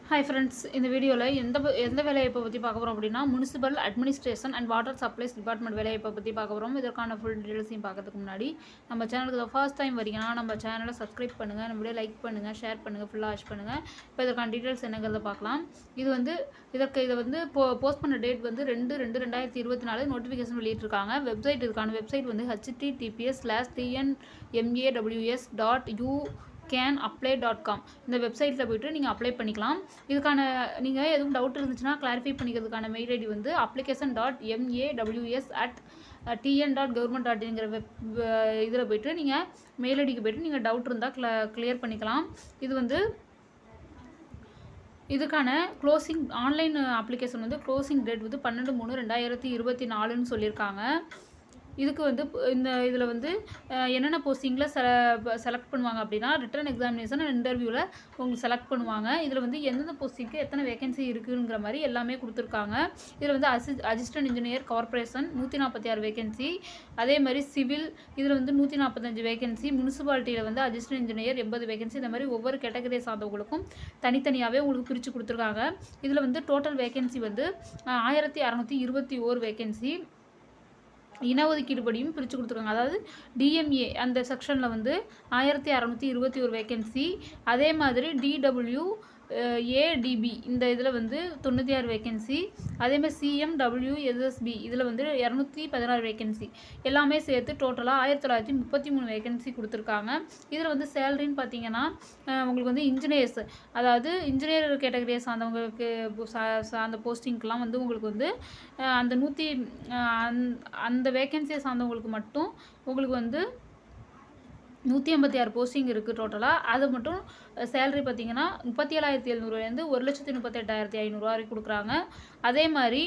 Hi friends, இந்த வீடியோவில் எந்த வேலைவாய்ப்பை பற்றி பார்க்க போகிறோம் அப்படின்னா, municipal administration and water supplies department வேலைவாய்ப்பை பற்றி பார்க்க போகிறோம். இதற்கான ஃபுல் டீட்டெயில்ஸையும் பார்க்கறதுக்கு முன்னாடி நம்ம சேனலுக்கு ஃபர்ஸ்ட் டைம் வரீங்கன்னா நம்ம சேனலை சப்ஸ்கிரைப் பண்ணுங்கள், நம்ம வீடியோ லைக் பண்ணுங்கள், ஷேர் பண்ணுங்கள், ஃபுல்லாக வாட்ச் பண்ணுங்கள். இப்போ இதற்கான டீட்டெயில்ஸ் என்னங்கிறத பார்க்கலாம். இதை வந்து போஸ்ட் பண்ண டேட் வந்து 2/2/2024 நோட்டிஃபிகேஷன் வெளியிட்டிருக்காங்க. இதுக்கான வெப்சைட் வந்து https:/tnmaws.ucanApply.com இந்த வெப்சைட்டில் போய்ட்டு நீங்கள் அப்ளை பண்ணிக்கலாம். இதுக்கான நீங்கள் எதுவும் டவுட் இருந்துச்சுன்னா கிளாரிஃபை பண்ணிக்கிறதுக்கான மெயில் ஐடி வந்து application.maws@tn.government.in இதில் போய்ட்டு நீங்கள் மெயில் ஐடிக்கு போய்ட்டு நீங்கள் டவுட் இருந்தால் கிளியர் பண்ணிக்கலாம். இதுக்கான க்ளோசிங் ஆன்லைன் அப்ளிகேஷன் வந்து க்ளோசிங் டேட் வந்து 12/3/2024 சொல்லியிருக்காங்க. இதுக்கு வந்து இதில் வந்து என்னென்ன போஸ்டிங்கில் செலக்ட் பண்ணுவாங்க அப்படின்னா, ரிட்டன் எக்ஸாமினேஷன் அண்ட் இன்டர்வியூவில் உங்களுக்கு செலக்ட் பண்ணுவாங்க. இதில் வந்து எந்தெந்த போஸ்டிங்க்கு எத்தனை வேகன்சி இருக்குங்கிற மாதிரி எல்லாமே கொடுத்துருக்காங்க. இதில் வந்து அசிஸ்டன்ட் இன்ஜினியர் கார்ப்பரேஷன் 146 வேகன்சி, அதே மாதிரி சிவில் இதில் வந்து 145 வேகன்சி, முனிசிபாலிட்டியில் வந்து அசிஸ்டன்ட் இன்ஜினியர் 80 வேகன்சி. இந்த மாதிரி ஒவ்வொரு கேட்டகரியை சார்ந்தவங்களுக்கும் தனித்தனியாகவே உங்களுக்கு பிரித்து கொடுத்துருக்காங்க. இதில் வந்து டோட்டல் வேகன்சி வந்து 1621 வேகன்சி. இனஒதுக்கீடு படியும் பிரித்து கொடுத்துருக்காங்க. அதாவது டிஎம்ஏ அந்த செக்ஷனில் வந்து 1621 வேகன்சி, அதே மாதிரி டிடபிள்யூ ஏடிபி இந்த இதில் வந்து 96 வேகன்சி, அதேமாதிரி சிஎம்டபிள்யூஎஸ்எஸ்பி இதில் வந்து 216 வேகன்சி. எல்லாமே சேர்த்து டோட்டலாக 1933 வேகன்சி கொடுத்துருக்காங்க. இதில் வந்து சேலரின்னு பார்த்தீங்கன்னா உங்களுக்கு வந்து இன்ஜினியர்ஸ், அதாவது இன்ஜினியர் கேட்டகரியை சார்ந்தவங்களுக்கு அந்த போஸ்டிங்க்கெலாம் வந்து உங்களுக்கு வந்து அந்த வேகன்சியை சார்ந்தவங்களுக்கு மட்டும் உங்களுக்கு வந்து 186 போஸ்டிங் இருக்குது டோட்டலாக. அது மட்டும் சேலரி பார்த்தீங்கன்னா 37,700 1,38,500 வரைக்கும் கொடுக்குறாங்க. அதே மாதிரி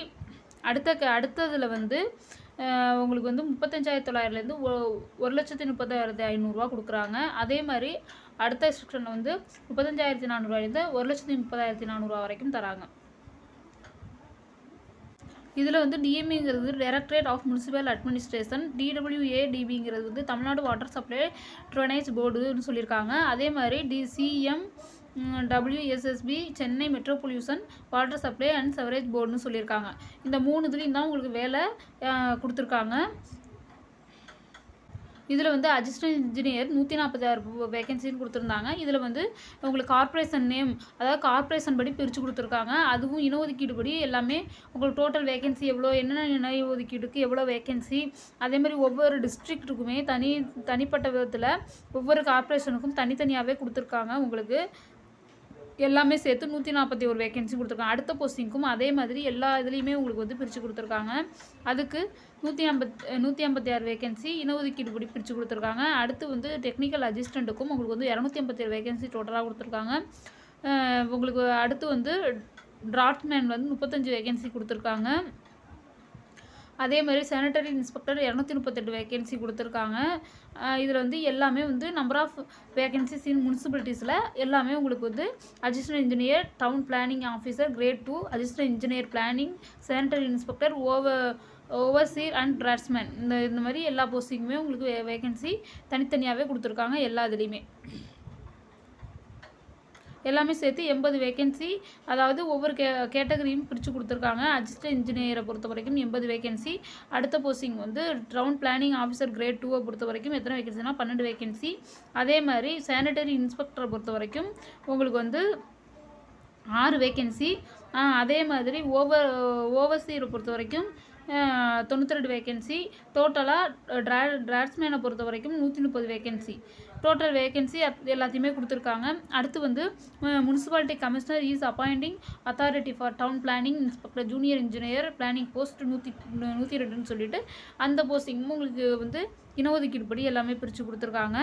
அடுத்ததில் வந்து உங்களுக்கு வந்து 35,900 1,36,500 கொடுக்குறாங்க. அதே மாதிரி அடுத்த செக்ஷனில் வந்து 35,400 1,30,400 வரைக்கும் தராங்க. இதில் வந்து டிஎம்ஏங்கிறது டைரக்டரேட் ஆஃப் முனிசிபல் அட்மினிஸ்ட்ரேஷன், டிடபிள்யூஏடிபிங்கிறது வந்து தமிழ்நாடு வாட்டர் சப்ளை ட்ரைனேஜ் போர்டுன்னு சொல்லியிருக்காங்க. அதே மாதிரி C M W S S B Chennai metropolitan water supply and sewerage போர்டுன்னு சொல்லியிருக்காங்க. இந்த 3 இதுலேயும் தான் உங்களுக்கு வேலை கொடுத்துருக்காங்க. இதில் வந்து அசிஸ்டன்ட் இன்ஜினியர் 146 வேகன்சின்னு கொடுத்துருந்தாங்க. இதில் வந்து உங்களுக்கு கார்ப்பரேஷன் நேம், அதாவது கார்ப்பரேஷன் படி பிரித்து கொடுத்துருக்காங்க. அதுவும் இனஒதுக்கீடு படி எல்லாமே உங்களுக்கு டோட்டல் வேகன்சி எவ்வளோ, என்னென்ன இன ஒதுக்கீடுக்கு எவ்வளோ வேகன்சி, அதேமாதிரி ஒவ்வொரு டிஸ்ட்ரிக்ட்டுக்குமே தனிப்பட்ட விதத்தில் ஒவ்வொரு கார்ப்பரேஷனுக்கும் தனித்தனியாகவே கொடுத்துருக்காங்க. உங்களுக்கு எல்லாமே சேர்த்து 141 வேகன்சி கொடுத்துருக்காங்க. அடுத்த போஸ்டிங்க்கும் அதே மாதிரி எல்லா இதுலேயுமே உங்களுக்கு வந்து பிரித்து கொடுத்துருக்காங்க. அதுக்கு 156 வேகன்சி இனஒதுக்கீடு படி பிரித்து கொடுத்துருக்காங்க. அடுத்து வந்து டெக்னிக்கல் அசிஸ்டண்ட்டுக்கும் உங்களுக்கு வந்து 257 வேகன்சி டோட்டலாக கொடுத்துருக்காங்க. உங்களுக்கு அடுத்து வந்து டிராஃப்ட்மேன் வந்து 35 வேகன்சி கொடுத்துருக்காங்க. அதே மாதிரி சானிட்டரி இன்ஸ்பெக்டர் 238 வேகன்சி கொடுத்துருக்காங்க. இதில் வந்து எல்லாமே வந்து நம்பர் ஆஃப் வேகன்சிஸ் இன் முனிசிபாலிட்டிஸில் எல்லாமே உங்களுக்கு வந்து assistant engineer, down planning officer grade 2, assistant engineer planning, sanitary inspector, overseer and draughtsman இந்த மாதிரி எல்லா போஸ்டிங்குமே உங்களுக்கு வேகன்சி தனித்தனியாகவே கொடுத்துருக்காங்க. எல்லா இதுலேயுமே எல்லாமே சேர்த்து 80 வேகன்சி, அதாவது ஒவ்வொரு கேட்டகரியும் பிரித்து கொடுத்துருக்காங்க. அசிஸ்டன்ட் இன்ஜினியரை பொறுத்த வரைக்கும் 80 வேகன்சி. அடுத்த போஸ்டிங் வந்து டவுன் பிளானிங் ஆஃபீஸர் கிரேட் 2 பொறுத்த வரைக்கும் எத்தனை வேகன்சினா 12 வேகன்சி. அதே மாதிரி சானிட்டரி இன்ஸ்பெக்டரை பொறுத்த வரைக்கும் உங்களுக்கு வந்து 6 வேகன்சி. அதே மாதிரி ஓவர்சீரை பொறுத்த வரைக்கும் 92 வேகன்சி. டோட்டலாக டிராஃப்ட்மேனை பொறுத்த வரைக்கும் 130 வேகன்சி. டோட்டல் வேகன்சி எல்லாத்தையுமே கொடுத்துருக்காங்க. அடுத்து வந்து municipality commissioner is appointing authority for town planning inspector junior engineer planning post 102ன்னு சொல்லிட்டு அந்த போஸ்டிங்கும் உங்களுக்கு வந்து இனஒதுக்கீடு படி எல்லாமே பிரித்து கொடுத்துருக்காங்க.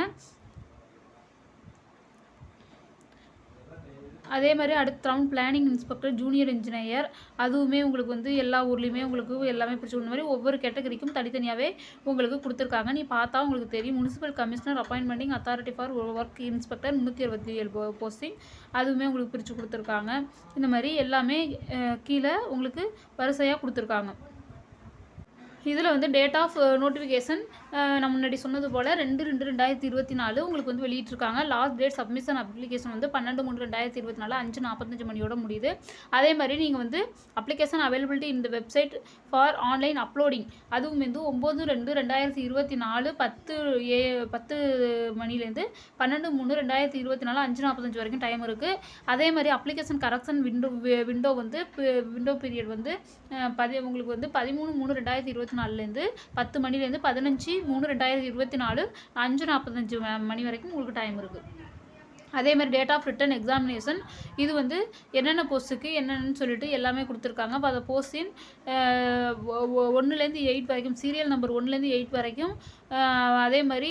அதே மாதிரி அடுத்து down planning inspector junior engineer, அதுவுமே உங்களுக்கு வந்து எல்லா ஊர்லேயுமே உங்களுக்கு எல்லாமே பிரித்து கொடுத்த மாதிரி ஒவ்வொரு கேட்டகரிக்கும் தனித்தனியாகவே உங்களுக்கு கொடுத்துருக்காங்க. நீ பார்த்தா உங்களுக்கு தெரியும். Municipal commissioner appointing authority for work inspector 367 posting, அதுவுமே உங்களுக்கு பிரித்து கொடுத்துருக்காங்க. இந்த மாதிரி எல்லாமே கீழே உங்களுக்கு வரிசையாக கொடுத்துருக்காங்க. இதில் வந்து டேட் ஆஃப் நோட்டிஃபிகேஷன் நான் முன்னாடி சொன்னது போல் 2/2/2024 உங்களுக்கு வந்து வெளியிட்டிருக்காங்க. லாஸ்ட் டேட் சப்மிஷன் அப்ளிகேஷன் வந்து 12/3/2024 5:45 மணியோட முடியுது. அதே மாதிரி நீங்கள் வந்து அப்ளிகேஷன் அவைலபிலிட்டி இந்த வெப்சைட் ஃபார் ஆன்லைன் அப்லோடிங் அதுவும் வந்து 9/2/2024 10 மணிலேருந்து 12/3/2024 5:45 வரைக்கும் டைம் இருக்குது. அதே மாதிரி அப்ளிகேஷன் கரெக்ஷன் விண்டோ வந்து விண்டோ பீரியட் வந்து உங்களுக்கு வந்து 13/3/2024 10 மணிலேருந்து 15/3/2024 5:45 மணி வரைக்கும் உங்களுக்கு டைம் இருக்குது. அதே மாதிரி டேட் ஆஃப் ரிட்டன் எக்ஸாமினேஷன் இது வந்து என்னென்ன போஸ்ட்டுக்கு என்னென்னு சொல்லிட்டு எல்லாமே கொடுத்துருக்காங்க. அப்போ அந்த போஸ்டின் 1லேருந்து 8 வரைக்கும் சீரியல் நம்பர் 1லேருந்து 8 வரைக்கும். அதே மாதிரி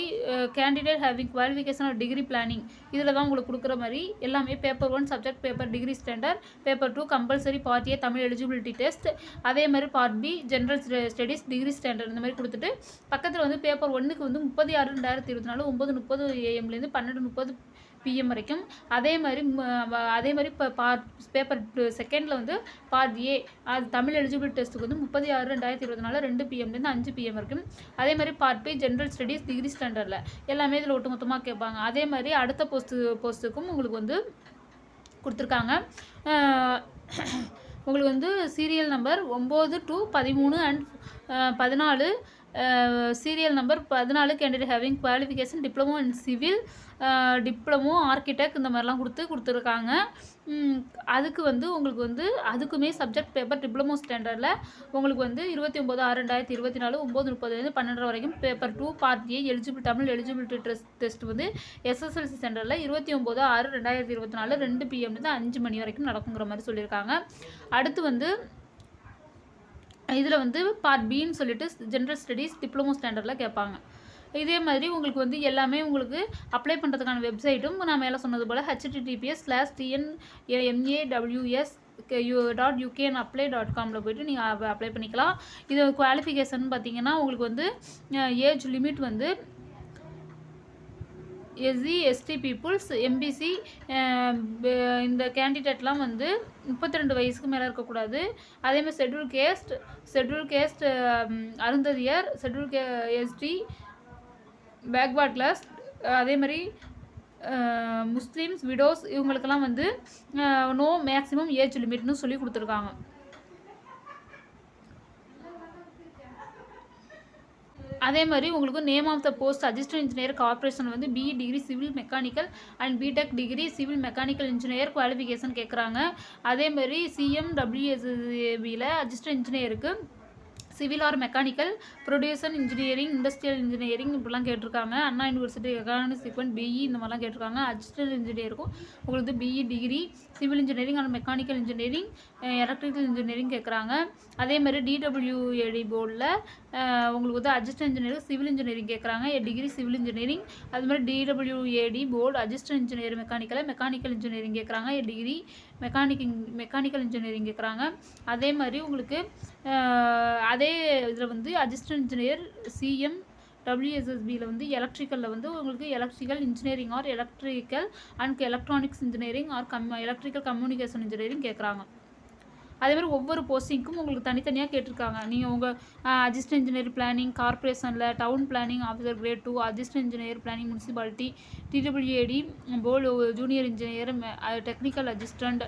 candidate having qualification of degree planning இதில் தான் உங்களுக்கு கொடுக்குற மாதிரி எல்லாமே paper 1 subject paper degree standard, paper 2 compulsory part A Tamil eligibility test, அதே மாதிரி part B general studies degree standard இந்த மாதிரி கொடுத்துட்டு பக்கத்தில் வந்து பேப்பர் 1க்கு வந்து 30/6/2024 9:30 AM - 12:30 PM வரைக்கும். அதே மாதிரி இப்போ பேப்பர் செகண்டில் வந்து பார்ட் ஏ அது தமிழ் எலிஜிபிள் டெஸ்ட்டுக்கு வந்து 30/6/2024 2 PM 5 PM வரைக்கும். அதே மாதிரி part B general studies degree ஸ்டாண்டர்டில் எல்லாமே இதில் ஒட்டுமொத்தமாக கேட்பாங்க. அதே மாதிரி அடுத்த போஸ்ட்டுக்கும் உங்களுக்கு வந்து கொடுத்துருக்காங்க. உங்களுக்கு வந்து serial number 9 to 13 and 14 serial number 14 candidate having qualification diploma in civil diploma architect இந்த மாதிரிலாம் கொடுத்துருக்காங்க. அதுக்கு வந்து உங்களுக்கு வந்து அதுக்குமே சப்ஜெக்ட் பேப்பர் டிப்ளமோ ஸ்டாண்டர்டில் உங்களுக்கு வந்து 29/6/2024 9:30 12 வரைக்கும் paper 2 part A Tamil eligibility test வந்து SSLC சென்டரில் 29/6/2024 2 PM 5 மணி வரைக்கும் நடக்குங்கிற மாதிரி சொல்லியிருக்காங்க. அடுத்து வந்து இதில் வந்து பார்ட் பின்னு சொல்லிட்டு ஜென்ரல் ஸ்டடீஸ் டிப்ளமோ ஸ்டாண்டர்டில் கேட்பாங்க. இதே மாதிரி உங்களுக்கு வந்து எல்லாமே உங்களுக்கு அப்ளை பண்ணுறதுக்கான வெப்சைட்டும் நான் மேலே சொன்னது போல் https://tnmaws.uknapply.com போய்ட்டு நீங்கள் அப்ளை பண்ணிக்கலாம். இது குவாலிஃபிகேஷன் பார்த்தீங்கன்னா உங்களுக்கு வந்து ஏஜ் லிமிட் வந்து SC ST பீப்புள்ஸ் MBC இந்த கேண்டிடேட்லாம் வந்து 32 வயசுக்கு மேலே இருக்கக்கூடாது. அதேமாதிரி schedule caste Arunthathiyar schedule ST backward class அதே மாதிரி முஸ்லீம்ஸ் விடோஸ் இவங்களுக்கெல்லாம் வந்து நோ மேக்ஸிமம் ஏஜ் லிமிட்னு சொல்லி கொடுத்துருக்காங்க. அதே மாதிரி உங்களுக்கு name of the post assistant engineer corporation வந்து BE degree civil mechanical and BTech degree civil mechanical engineer qualification கேட்குறாங்க. அதே மாதிரி CMWSABயில் அசிஸ்டன்ட் இன்ஜினியருக்கு civil or mechanical producer engineering industrial engineering இப்படிலாம் கேட்டிருக்காங்க. Anna university economics department BE இந்த மாதிரிலாம் கேட்டிருக்காங்க. அசிஸ்டன்ட் இன்ஜினியருக்கும் உங்களுக்கு BE degree civil engineering and mechanical engineering electrical engineering கேட்குறாங்க. அதே மாதிரி DWAD போர்டில் உங்களுக்கு வந்து அசிஸ்டன்ட் இன்ஜினியரிங் சிவில் இன்ஜினியரிங் கேட்குறாங்க டிகிரி சிவில் இன்ஜினியரிங். அது மாதிரி DWAD board assistant engineer mechanical engineering கேட்குறாங்க டிகிரி மெக்கானிக்கல் இன்ஜினியரிங் கேட்குறாங்க. அதே மாதிரி உங்களுக்கு அதே இதில் வந்து அசிஸ்டன்ட் இன்ஜினியர் CMWSABயில் வந்து எலக்ட்ரிக்கலில் வந்து உங்களுக்கு electrical engineering or electrical and electronics engineering or electrical communication engineering கேட்குறாங்க. அதேமாதிரி ஒவ்வொரு போஸ்டிங்க்கும் உங்களுக்கு தனித்தனியாக கேட்டிருக்காங்க. நீங்கள் உங்கள் அசிஸ்டன்ட் இன்ஜினியர் பிளானிங் கார்பரேஷனில் town planning officer grade 2 assistant engineer planning municipality TWAD board junior engineer technical assistant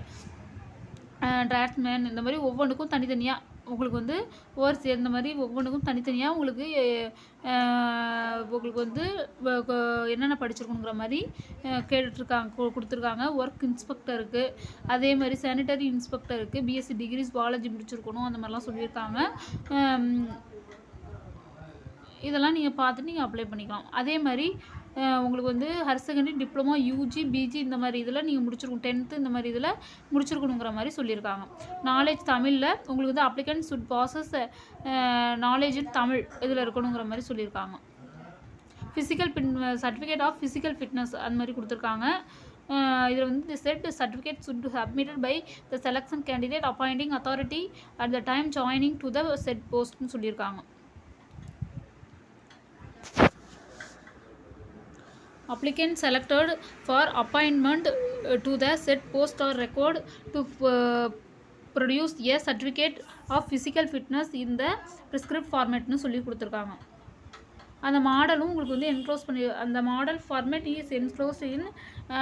draftsman இந்த மாதிரி ஒவ்வொன்றுக்கும் தனித்தனியாக உங்களுக்கு வந்து இந்த மாதிரி ஒவ்வொன்றுக்கும் தனித்தனியாக உங்களுக்கு வந்து என்னென்ன படிச்சிருக்கணுங்கிற மாதிரி கொடுத்துருக்காங்க. ஒர்க் இன்ஸ்பெக்டருக்கு அதே மாதிரி சானிட்டரி இன்ஸ்பெக்டருக்கு BSc டிகிரி ஜுவாலஜி முடிச்சிருக்கணும் அந்த மாதிரிலாம் சொல்லியிருக்காங்க. இதெல்லாம் நீங்கள் பார்த்துட்டு நீங்கள் அப்ளை பண்ணிக்கலாம். அதே மாதிரி உங்களுக்கு வந்து higher secondary diploma UG BG இந்த மாதிரி இதில் நீங்கள் முடிச்சிருக்கணும் 10th இந்த மாதிரி இதில் முடிச்சிருக்கணுங்கிற மாதிரி சொல்லியிருக்காங்க. நாலேஜ் தமிழில் உங்களுக்கு வந்து applicant should bosses knowledge in Tamil இதில் இருக்கணுங்கிற மாதிரி சொல்லியிருக்காங்க. சர்டிஃபிகேட் ஆஃப் ஃபிசிக்கல் ஃபிட்னஸ் அந்த மாதிரி கொடுத்துருக்காங்க. இதில் வந்து said certificate should submitted by the selection candidate appointing authority at the time joining to the said போஸ்ட்னு சொல்லியிருக்காங்க. Applicant selected for appointment to the said post are required to produce a certificate of physical fitness இந்த prescribed ஃபார்மேட்னு சொல்லி கொடுத்துருக்காங்க. அந்த மாடலும் உங்களுக்கு வந்து என்க்ளோஸ் பண்ணி அந்த model format is enclose in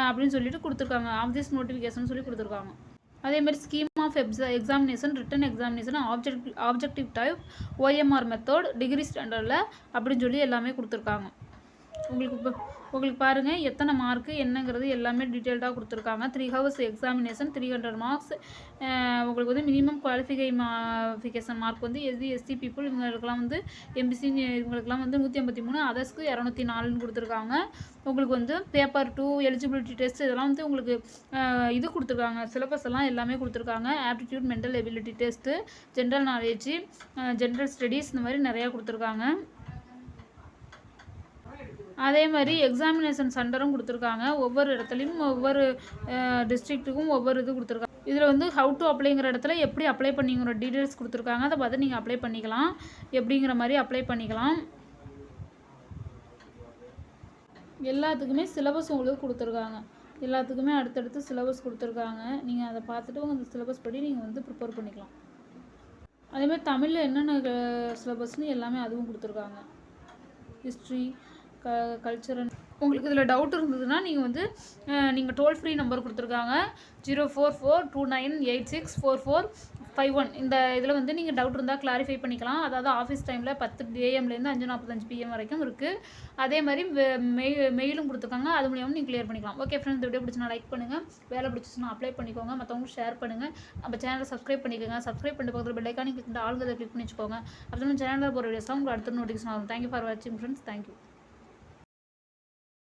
அப்படின்னு சொல்லிட்டு கொடுத்துருக்காங்க. ஆஃப் திஸ் நோட்டிஃபிகேஷன் சொல்லி கொடுத்துருக்காங்க. அதேமாதிரி scheme of examination, written examination, objective type, OMR method, degree ஸ்டாண்டர்டில் அப்படின்னு சொல்லி எல்லாமே கொடுத்துருக்காங்க. உங்களுக்கு பாருங்கள் எத்தனை மார்க்கு என்னங்கிறது எல்லாமே டீட்டெயில்டாக கொடுத்துருக்காங்க. 3 hours எக்ஸாமினேஷன், 300 மார்க்ஸ். உங்களுக்கு வந்து மினிமம் குவாலிஃபிகேஷன் மார்க் வந்து SC பீப்புள் இவங்களுக்கெல்லாம் வந்து MBC இவங்களுக்கெல்லாம் வந்து 153, அதர்ஸ்க்கு 204ன்னு கொடுத்துருக்காங்க. உங்களுக்கு வந்து பேப்பர் 2 எலிஜிபிலிட்டி டெஸ்ட் இதெல்லாம் வந்து உங்களுக்கு இது கொடுத்துருக்காங்க. சிலபஸ் எல்லாம் எல்லாமே கொடுத்துருக்காங்க. Aptitude, mental ability test, general knowledge, general studies இந்த மாதிரி நிறையா கொடுத்துருக்காங்க. அதே மாதிரி எக்ஸாமினேஷன் சென்டரும் கொடுத்துருக்காங்க. ஒவ்வொரு இடத்துலையும் ஒவ்வொரு டிஸ்ட்ரிக்ட்டுக்கும் ஒவ்வொரு இது கொடுத்துருக்காங்க. இதில் வந்து ஹவு டு அப்ளைங்கிற இடத்துல எப்படி அப்ளை பண்ணிங்கிற டீட்டெயில்ஸ் கொடுத்துருக்காங்க. அதை பார்த்து நீங்கள் அப்ளை பண்ணிக்கலாம். எப்படிங்கிற மாதிரி அப்ளை பண்ணிக்கலாம். எல்லாத்துக்குமே சிலபஸ் உங்களுக்கு கொடுத்துருக்காங்க. எல்லாத்துக்குமே அடுத்தடுத்து சிலபஸ் கொடுத்துருக்காங்க. நீங்கள் அதை பார்த்துட்டு உங்கள் சிலபஸ் படி நீங்கள் வந்து ப்ரிப்பேர் பண்ணிக்கலாம். அதேமாதிரி தமிழில் என்னென்ன சிலபஸ்னு எல்லாமே அதுவும் கொடுத்துருக்காங்க. History, culture. உங்களுக்கு இதில் டவுட் இருந்ததுன்னா நீங்கள் வந்து நீங்கள் டோல் ஃப்ரீ நம்பர் கொடுத்துருக்காங்க 04429864451. இந்த இதில் வந்து நீங்கள் டவுட் இருந்தால் கிளாரிஃபை பண்ணிக்கலாம். அதாவது ஆஃபீஸ் டைமில் 10 AM-லேருந்து 5:45 PM வரைக்கும் இருக்குது. அதே மாதிரி மெயிலும் கொடுத்துருக்காங்க. அது மூலியமாக நீங்கள் கிளியர் பண்ணிக்கலாம். ஓகே ஃப்ரெண்ட்ஸ், இந்த வீடியோ பிடிச்சினா லைக் பண்ணுங்கள். வேலை பிடிச்சிச்சுன்னா அப்ளை பண்ணிக்கோங்க. மற்றவங்க ஷேர் பண்ணுங்கள். நம்ம சேனலை சப்ஸ்கிரைப் பண்ணிக்கோங்க. சப்ஸ்கிரைப் பண்ணி பக்கத்தில் பெல் ஐக்கானே கிளிக் பண்ணி ஆளுங்க கிளிக் பண்ணி வச்சுக்கோங்க. அப்போ நம்ம சேனலில் போகிற வீடியோஸ்லாம் உங்களுக்கு அடுத்த நோட்டிஃபிகேஷன் ஆகும். தேங்க்யூ ஃபார் வாட்சிங் ஃப்ரெண்ட்ஸ். தேங்க்யூ.